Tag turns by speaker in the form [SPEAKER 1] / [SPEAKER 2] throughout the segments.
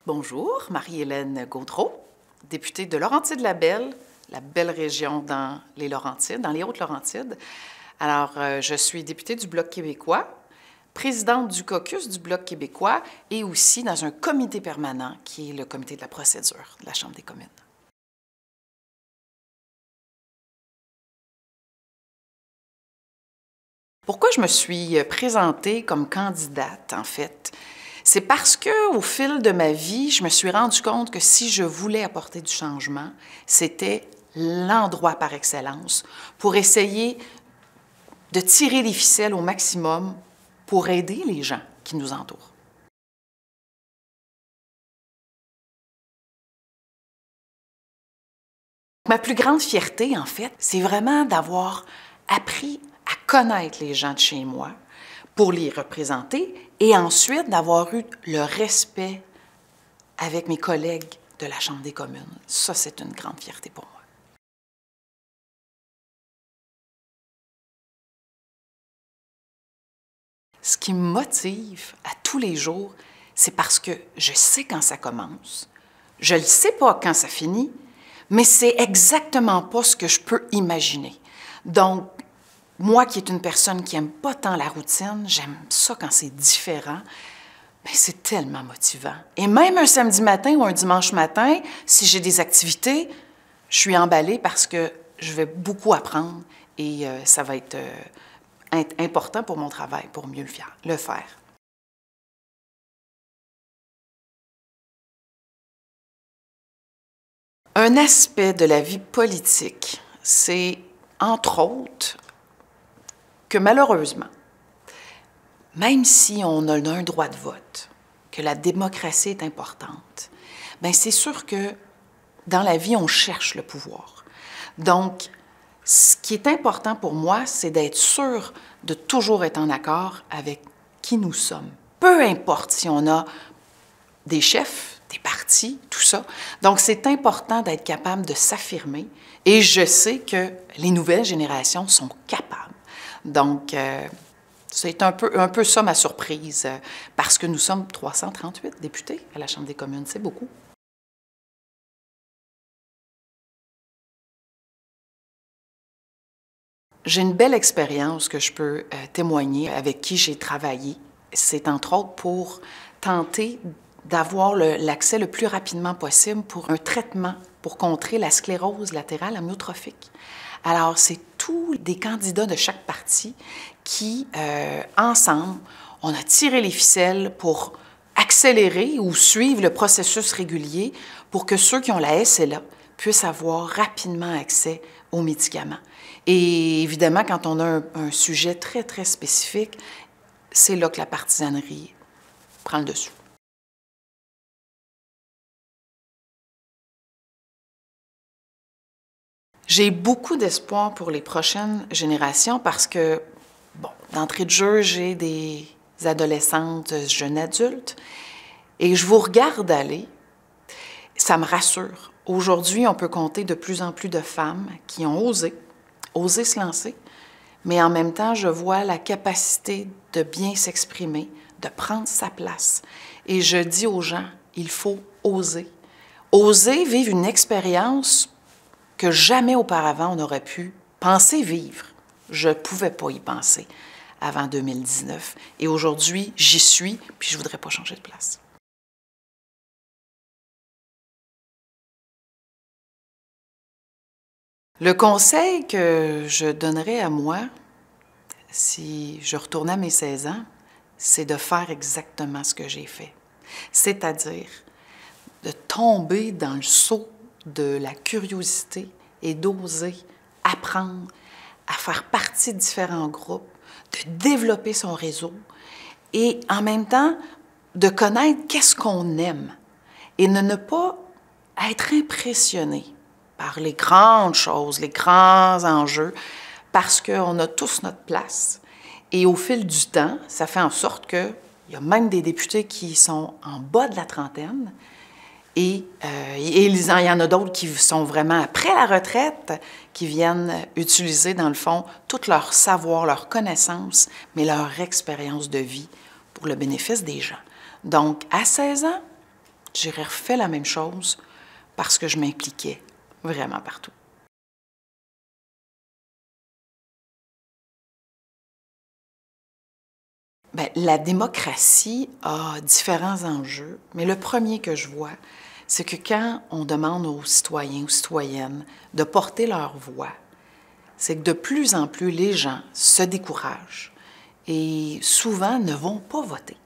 [SPEAKER 1] Bonjour, Marie-Hélène Gaudreault, députée de Laurentides-la-Belle, la belle région dans les Laurentides, dans les Hautes-Laurentides. Alors, je suis députée du Bloc québécois, présidente du caucus du Bloc québécois et aussi dans un comité permanent qui est le comité de la procédure de la Chambre des communes. Pourquoi je me suis présentée comme candidate, en fait? C'est parce qu'au fil de ma vie, je me suis rendu compte que si je voulais apporter du changement, c'était l'endroit par excellence pour essayer de tirer les ficelles au maximum pour aider les gens qui nous entourent. Ma plus grande fierté, en fait, c'est vraiment d'avoir appris à connaître les gens de chez moi pour les représenter et ensuite d'avoir eu le respect avec mes collègues de la Chambre des communes. Ça, c'est une grande fierté pour moi. Ce qui me motive à tous les jours, c'est parce que je sais quand ça commence, je ne sais pas quand ça finit, mais c'est exactement pas ce que je peux imaginer. Donc, moi qui est une personne qui n'aime pas tant la routine, j'aime ça quand c'est différent, bien, c'est tellement motivant. Et même un samedi matin ou un dimanche matin, si j'ai des activités, je suis emballée parce que je vais beaucoup apprendre et ça va être important pour mon travail, pour mieux le faire. Un aspect de la vie politique, c'est, entre autres, que malheureusement, même si on a un droit de vote, que la démocratie est importante, bien c'est sûr que dans la vie, on cherche le pouvoir. Donc, ce qui est important pour moi, c'est d'être sûr de toujours être en accord avec qui nous sommes. Peu importe si on a des chefs, des partis, tout ça. Donc, c'est important d'être capable de s'affirmer et je sais que les nouvelles générations sont capables. Donc, c'est un peu ça ma surprise, parce que nous sommes 338 députés à la Chambre des communes, c'est beaucoup. J'ai une belle expérience que je peux témoigner avec qui j'ai travaillé. C'est entre autres pour tenter d'avoir l'accès le plus rapidement possible pour un traitement pour contrer la sclérose latérale amyotrophique. Alors, c'est tous des candidats de chaque parti qui, ensemble, on a tiré les ficelles pour accélérer ou suivre le processus régulier pour que ceux qui ont la SLA puissent avoir rapidement accès aux médicaments. Et évidemment, quand on a un sujet très, très spécifique, c'est là que la partisanerie prend le dessus. J'ai beaucoup d'espoir pour les prochaines générations parce que, bon, d'entrée de jeu, j'ai des adolescentes, jeunes adultes, et je vous regarde aller, ça me rassure. Aujourd'hui, on peut compter de plus en plus de femmes qui ont osé se lancer, mais en même temps, je vois la capacité de bien s'exprimer, de prendre sa place. Et je dis aux gens, il faut oser. Oser vivre une expérience que jamais auparavant on aurait pu penser vivre. Je ne pouvais pas y penser avant 2019. Et aujourd'hui, j'y suis, puis je ne voudrais pas changer de place. Le conseil que je donnerais à moi, si je retournais à mes 16 ans, c'est de faire exactement ce que j'ai fait. C'est-à-dire de tomber dans le seau de la curiosité et d'oser apprendre à faire partie de différents groupes, de développer son réseau et en même temps de connaître qu'est-ce qu'on aime et de ne pas être impressionné par les grandes choses, les grands enjeux, parce qu'on a tous notre place. Et au fil du temps, ça fait en sorte qu'il y a même des députés qui sont en bas de la trentaine, et il y en a d'autres qui sont vraiment après la retraite, qui viennent utiliser, dans le fond, tout leur savoir, leur connaissance, mais leur expérience de vie pour le bénéfice des gens. Donc, à 16 ans, j'aurais refait la même chose parce que je m'impliquais vraiment partout. Bien, la démocratie a différents enjeux, mais le premier que je vois, c'est que quand on demande aux citoyens, aux citoyennes de porter leur voix, c'est que de plus en plus les gens se découragent et souvent ne vont pas voter.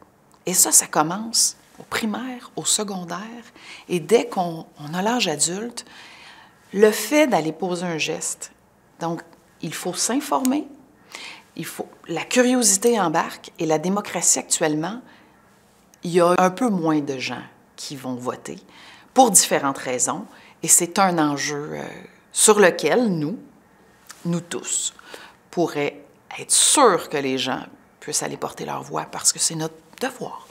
[SPEAKER 1] Et ça commence au primaire, au secondaire, et dès qu'on a l'âge adulte, le fait d'aller poser un geste, donc il faut s'informer, la curiosité embarque, et la démocratie actuellement, il y a un peu moins de gens qui vont voter pour différentes raisons, et c'est un enjeu sur lequel nous tous, pourraient être sûrs que les gens puissent aller porter leur voix parce que c'est notre devoir.